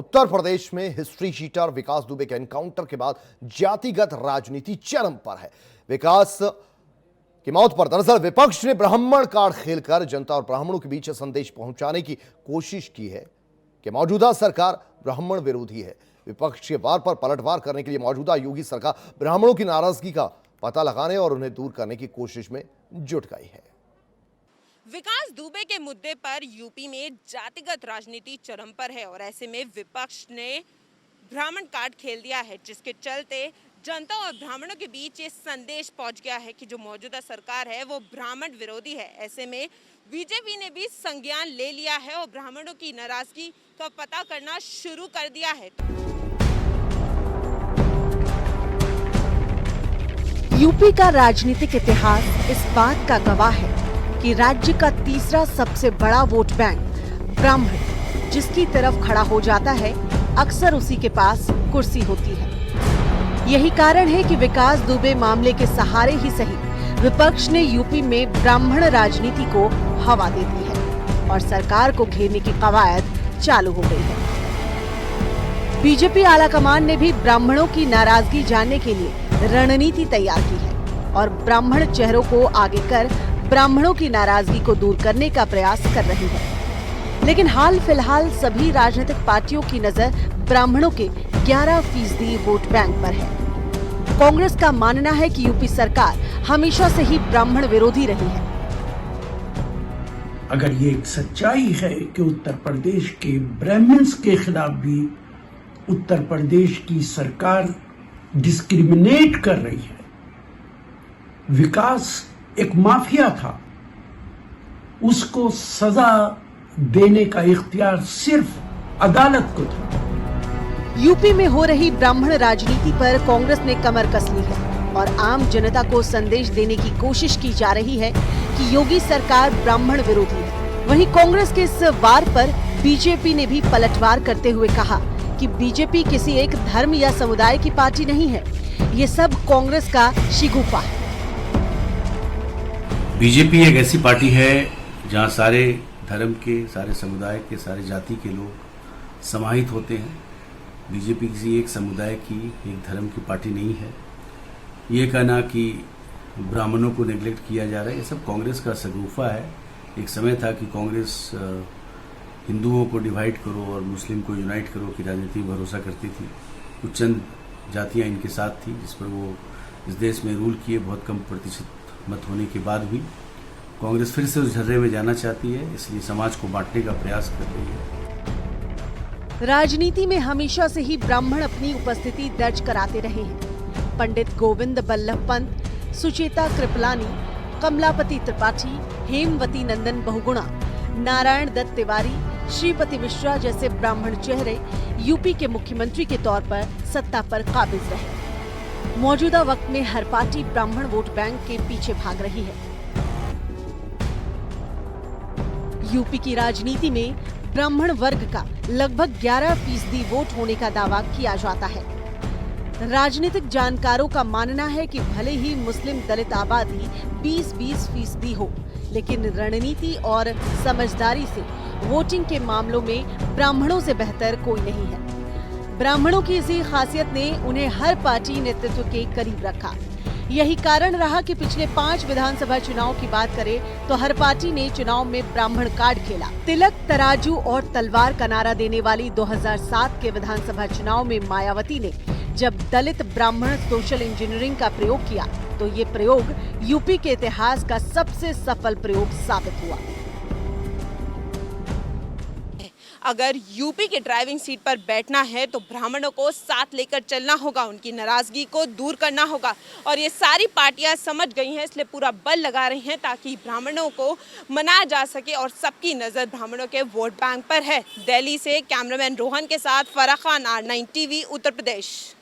उत्तर प्रदेश में history sheeter विकास दुबे के encounter के बाद जातिगत राजनीति चरम पर है। विकास की मौत पर दरअसल विपक्ष ने ब्राह्मण कार्ड खेलकर जनता और ब्राह्मणों के बीच संदेश पहुंचाने की कोशिश की है कि मौजूदा सरकार ब्राह्मण विरोधी है। विपक्ष के वार पर पलटवार करने के लिए मौजूदा योगी सरकार ब्राह्मणों की नाराजगी का पता लगाने और उन्हें दूर करने की कोशिश में जुट गई है। विकास दुबे के मुद्दे पर यूपी में जातिगत राजनीति चरम पर है और ऐसे में विपक्ष ने ब्राह्मण कार्ड खेल दिया है, जिसके चलते जनता और ब्राह्मणों के बीच ये संदेश पहुंच गया है कि जो मौजूदा सरकार है वो ब्राह्मण विरोधी है। ऐसे में बीजेपी ने भी संज्ञान ले लिया है और ब्राह्मणों की नाराजगी का पता करना शुरू कर दिया है। यूपी का राजनीतिक इतिहास इस बात का गवाह है कि राज्य का तीसरा सबसे बड़ा वोट बैंक ब्राह्मण जिसकी तरफ खड़ा हो जाता है, अक्सर उसी के पास कुर्सी होती है। यही कारण है कि विकास दुबे मामले के सहारे ही सही विपक्ष ने यूपी में ब्राह्मण राजनीति को हवा दे दी है और सरकार को घेरने की कवायद चालू हो गई है। बीजेपी आलाकमान ने भी ब्राह्मणों की नाराजगी जानने के लिए रणनीति तैयार की है और ब्राह्मण चेहरों को आगे कर ब्राह्मणों की नाराजगी को दूर करने का प्रयास कर रही है। लेकिन हाल फिलहाल सभी राजनीतिक पार्टियों की नजर ब्राह्मणों के 11% वोट बैंक पर है। कांग्रेस का मानना है कि यूपी सरकार हमेशा से ही ब्राह्मण विरोधी रही है। अगर ये एक सच्चाई है कि उत्तर प्रदेश के ब्राह्मण्स के खिलाफ भी उत्तर प्रदेश की सरकार डिस्क्रिमिनेट कर रही है, विकास एक माफिया था, उसको सजा देने का इख्तियार सिर्फ अदालत को था। यूपी में हो रही ब्राह्मण राजनीति पर कांग्रेस ने कमर कस ली है और आम जनता को संदेश देने की कोशिश की जा रही है कि योगी सरकार ब्राह्मण विरोधी है। वहीं कांग्रेस के इस वार पर बीजेपी ने भी पलटवार करते हुए कहा कि बीजेपी किसी एक धर्म या समुदाय की पार्टी नहीं है, ये सब कांग्रेस का शिगुफा है। बीजेपी एक ऐसी पार्टी है जहां सारे धर्म के, सारे समुदाय के, सारे जाति के लोग समाहित होते हैं। बीजेपी किसी एक समुदाय की, एक धर्म की पार्टी नहीं है। ये कहना कि ब्राह्मणों को नेग्लेक्ट किया जा रहा है, ये सब कांग्रेस का सगुफा है। एक समय था कि कांग्रेस हिंदुओं को डिवाइड करो और मुस्लिम को यूनाइट करो की राजनीति में भरोसा करती थी। कुछ चंद जातियां इनके साथ थी जिस पर वो इस देश में रूल किए। बहुत कम प्रतिशत मत होने के बाद भी कांग्रेस फिर से उस झर्रे में जाना चाहती है, इसलिए समाज को बांटने का प्रयास कर रही है। राजनीति में हमेशा से ही ब्राह्मण अपनी उपस्थिति दर्ज कराते रहे हैं। पंडित गोविंद बल्लभ पंत, सुचेता कृपलानी, कमलापति त्रिपाठी, हेमवती नंदन बहुगुणा, नारायण दत्त तिवारी, श्रीपति मिश्रा जैसे ब्राह्मण चेहरे यूपी के मुख्यमंत्री के तौर पर सत्ता पर काबिज रहे। मौजूदा वक्त में हर पार्टी ब्राह्मण वोट बैंक के पीछे भाग रही है। यूपी की राजनीति में ब्राह्मण वर्ग का लगभग 11% वोट होने का दावा किया जाता है। राजनीतिक जानकारों का मानना है कि भले ही मुस्लिम दलित आबादी 20-20% हो, लेकिन रणनीति और समझदारी से वोटिंग के मामलों में ब्राह्मणों से बेहतर कोई नहीं है। ब्राह्मणों की इसी खासियत ने उन्हें हर पार्टी नेतृत्व के करीब रखा। यही कारण रहा कि पिछले 5 विधानसभा चुनाव की बात करें तो हर पार्टी ने चुनाव में ब्राह्मण कार्ड खेला। तिलक, तराजू और तलवार का नारा देने वाली 2007 के विधानसभा चुनाव में मायावती ने जब दलित ब्राह्मण सोशल इंजीनियरिंग का प्रयोग किया तो ये प्रयोग यूपी के इतिहास का सबसे सफल प्रयोग साबित हुआ। अगर यूपी के ड्राइविंग सीट पर बैठना है तो ब्राह्मणों को साथ लेकर चलना होगा, उनकी नाराजगी को दूर करना होगा और ये सारी पार्टियां समझ गई हैं, इसलिए पूरा बल लगा रही हैं ताकि ब्राह्मणों को मनाया जा सके और सबकी नज़र ब्राह्मणों के वोट बैंक पर है। दिल्ली से कैमरामैन रोहन के साथ फराह खान, R9 TV, उत्तर प्रदेश।